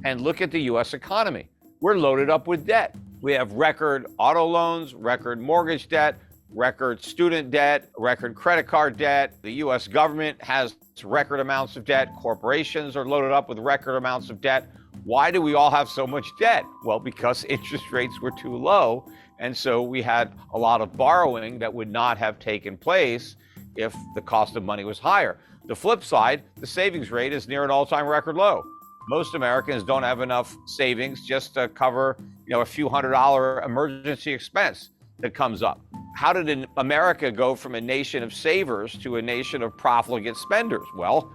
And look at the US economy. We're loaded up with debt. We have record auto loans, record mortgage debt, record student debt, record credit card debt. The US government has record amounts of debt. Corporations are loaded up with record amounts of debt. Why do we all have so much debt? Well, because interest rates were too low. And so we had a lot of borrowing that would not have taken place if the cost of money was higher. The flip side, the savings rate is near an all-time record low. Most Americans don't have enough savings just to cover, a few $100 emergency expense that comes up. How did America go from a nation of savers to a nation of profligate spenders? Well,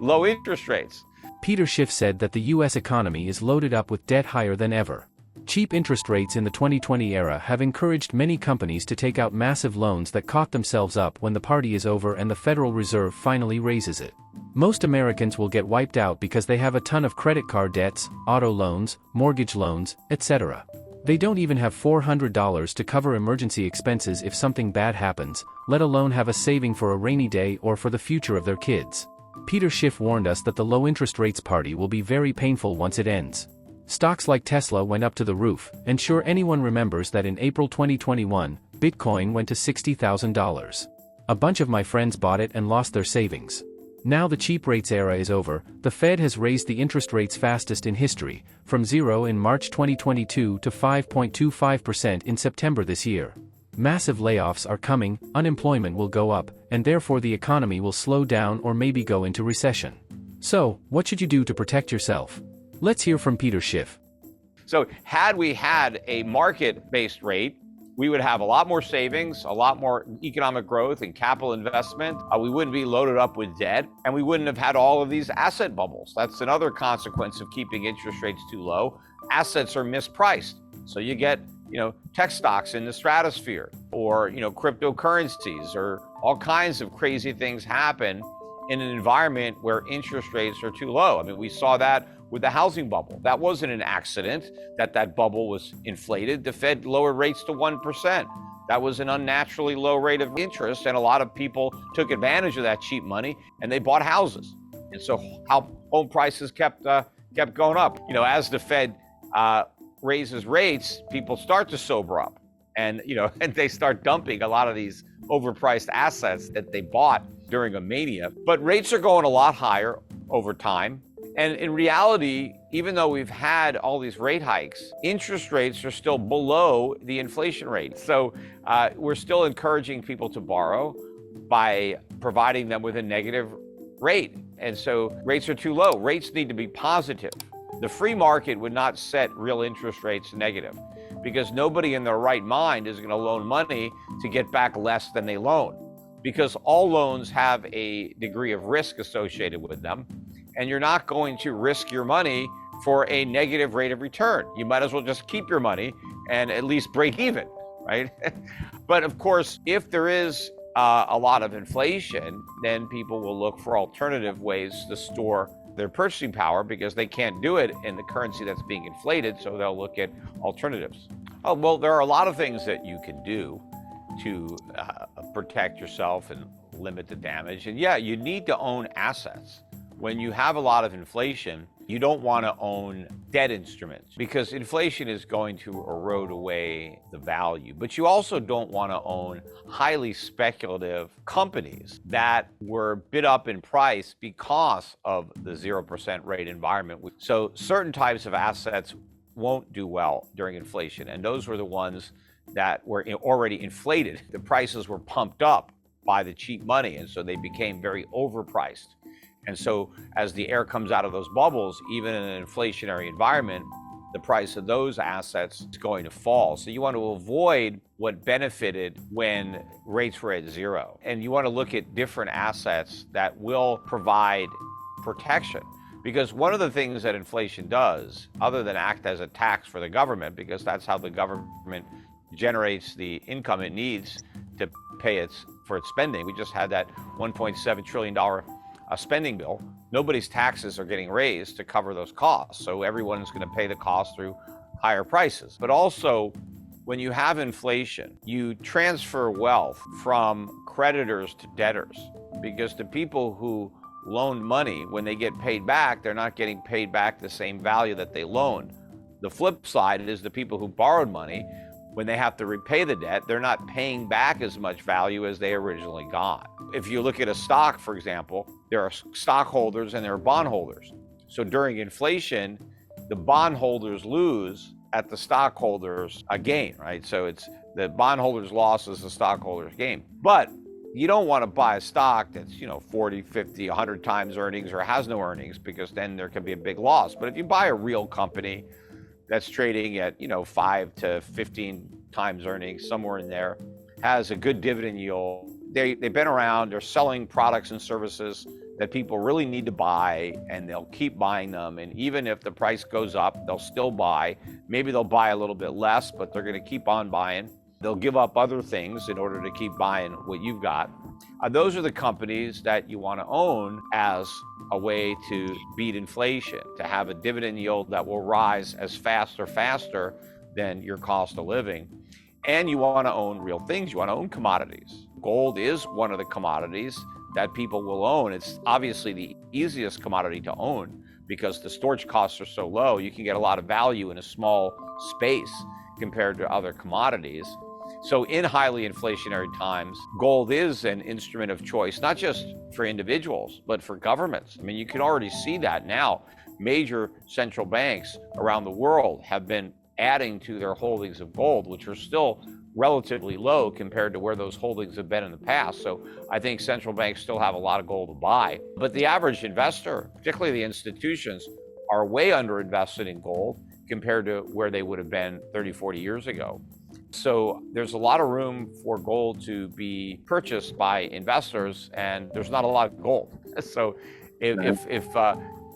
low interest rates. Peter Schiff said that the U.S. economy is loaded up with debt higher than ever. Cheap interest rates in the 2020 era have encouraged many companies to take out massive loans that caught themselves up when the party is over and the Federal Reserve finally raises it. Most Americans will get wiped out because they have a ton of credit card debts, auto loans, mortgage loans, etc. They don't even have $400 to cover emergency expenses if something bad happens, let alone have a saving for a rainy day or for the future of their kids. Peter Schiff warned us that the low interest rates party will be very painful once it ends. Stocks like Tesla went up to the roof, and sure anyone remembers that in April 2021, Bitcoin went to $60,000. A bunch of my friends bought it and lost their savings. Now the cheap rates era is over. The Fed has raised the interest rates fastest in history, from 0 in March 2022 to 5.25% in September this year. Massive layoffs are coming, unemployment will go up, and therefore the economy will slow down or maybe go into recession. So, what should you do to protect yourself? Let's hear from Peter Schiff. So had we had a market-based rate, we would have a lot more savings, a lot more economic growth and capital investment. We wouldn't be loaded up with debt, and we wouldn't have had all of these asset bubbles. That's another consequence of keeping interest rates too low. Assets are mispriced. So you get, tech stocks in the stratosphere, or, cryptocurrencies, or all kinds of crazy things happen in an environment where interest rates are too low. I mean, we saw that with the housing bubble. That wasn't an accident that bubble was inflated. The Fed lowered rates to 1%. That was an unnaturally low rate of interest, and a lot of people took advantage of that cheap money and they bought houses. And so home prices kept going up. As the Fed raises rates, people start to sober up, and and they start dumping a lot of these overpriced assets that they bought during a mania. But rates are going a lot higher over time. And in reality, even though we've had all these rate hikes, interest rates are still below the inflation rate. So we're still encouraging people to borrow by providing them with a negative rate. And so rates are too low. Rates need to be positive. The free market would not set real interest rates negative, because nobody in their right mind is going to loan money to get back less than they loan, because all loans have a degree of risk associated with them. And you're not going to risk your money for a negative rate of return. You might as well just keep your money and at least break even, right? But of course, if there is a lot of inflation, then people will look for alternative ways to store their purchasing power, because they can't do it in the currency that's being inflated, so they'll look at alternatives. Oh, well, there are a lot of things that you can do to protect yourself and limit the damage. And yeah, you need to own assets. When you have a lot of inflation, you don't want to own debt instruments, because inflation is going to erode away the value. But you also don't want to own highly speculative companies that were bid up in price because of the 0% rate environment. So certain types of assets won't do well during inflation, and those were the ones that were already inflated. The prices were pumped up by the cheap money, and so they became very overpriced. And so as the air comes out of those bubbles, even in an inflationary environment, the price of those assets is going to fall. So you want to avoid what benefited when rates were at zero. And you want to look at different assets that will provide protection. Because one of the things that inflation does, other than act as a tax for the government, because that's how the government generates the income it needs to pay for its spending. We just had that $1.7 trillion spending bill. Nobody's taxes are getting raised to cover those costs. So everyone's going to pay the cost through higher prices. But also, when you have inflation, you transfer wealth from creditors to debtors, because the people who loaned money, when they get paid back, they're not getting paid back the same value that they loaned. The flip side is the people who borrowed money, when they have to repay the debt, they're not paying back as much value as they originally got. If you look at a stock, for example, there are stockholders and there are bondholders. So during inflation, the bondholders lose at the stockholders gain, right? So it's the bondholders' loss is the stockholders' gain. But you don't want to buy a stock that's, 40, 50, 100 times earnings or has no earnings, because then there can be a big loss. But if you buy a real company that's trading at, 5 to 15 times earnings, somewhere in there, has a good dividend yield, they've been around, they're selling products and services that people really need to buy, and they'll keep buying them. And even if the price goes up, they'll still buy. Maybe they'll buy a little bit less, but they're going to keep on buying. They'll give up other things in order to keep buying what you've got. Those are the companies that you want to own as a way to beat inflation, to have a dividend yield that will rise as fast or faster than your cost of living. And you want to own real things. You want to own commodities. Gold is one of the commodities that people will own. It's obviously the easiest commodity to own because the storage costs are so low. You can get a lot of value in a small space compared to other commodities. So in highly inflationary times, gold is an instrument of choice, not just for individuals, but for governments. I mean, you can already see that now. Major central banks around the world have been adding to their holdings of gold, which are still relatively low compared to where those holdings have been in the past. So I think central banks still have a lot of gold to buy. But the average investor, particularly the institutions, are way underinvested in gold compared to where they would have been 30, 40 years ago. So there's a lot of room for gold to be purchased by investors, and there's not a lot of gold. So if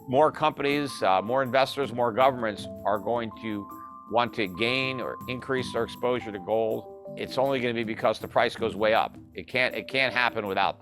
more companies, more investors, more governments are going to want to gain or increase their exposure to gold, it's only going to be because the price goes way up. It can't happen without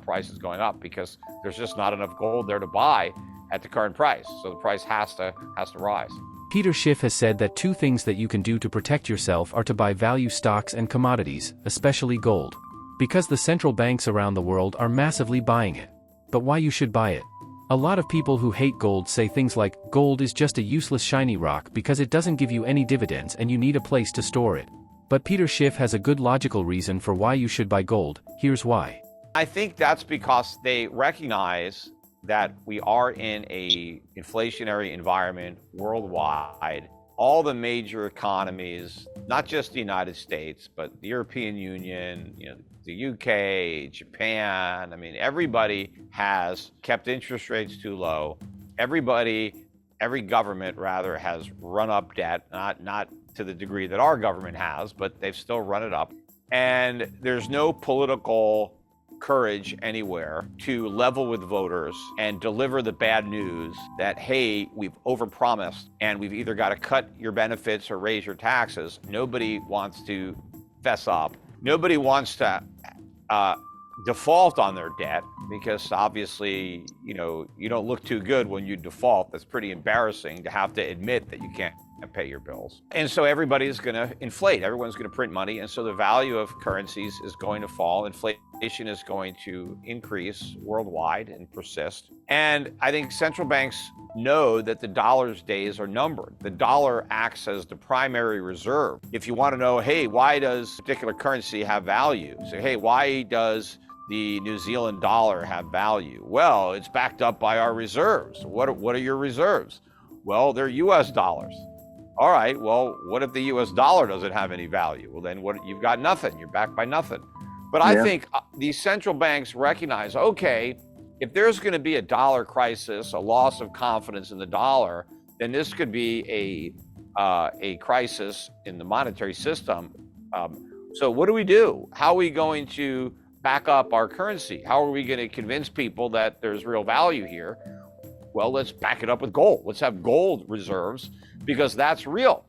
prices going up, because there's just not enough gold there to buy at the current price. So the price has to rise. Peter Schiff has said that two things that you can do to protect yourself are to buy value stocks and commodities, especially gold. Because the central banks around the world are massively buying it. But why you should buy it? A lot of people who hate gold say things like, gold is just a useless shiny rock because it doesn't give you any dividends and you need a place to store it. But Peter Schiff has a good logical reason for why you should buy gold. Here's why. I think that's because they recognize that we are in a inflationary environment worldwide. All the major economies, not just the United States, but the European Union, the UK, Japan, everybody has kept interest rates too low. Every government rather has run up debt, not to the degree that our government has, but they've still run it up. And there's no political courage anywhere to level with voters and deliver the bad news that, hey, we've overpromised and we've either got to cut your benefits or raise your taxes. Nobody wants to fess up. Nobody wants to default on their debt, because obviously, you don't look too good when you default. That's pretty embarrassing to have to admit that you can't pay your bills. And so everybody's going to inflate. Everyone's going to print money. And so the value of currencies is going to fall. Inflation is going to increase worldwide and persist. And I think central banks know that the dollar's days are numbered. The dollar acts as the primary reserve. If you want to know, hey, why does a particular currency have value? So, hey, why does the New Zealand dollar have value? Well, it's backed up by our reserves. What are your reserves? Well, they're US dollars. All right, well, what if the US dollar doesn't have any value? Well, then you've got nothing. You're backed by nothing. But I think these central banks recognize, okay, if there's going to be a dollar crisis, a loss of confidence in the dollar, then this could be a crisis in the monetary system. So what do? How are we going to back up our currency? How are we going to convince people that there's real value here? Well, let's back it up with gold. Let's have gold reserves, because that's real.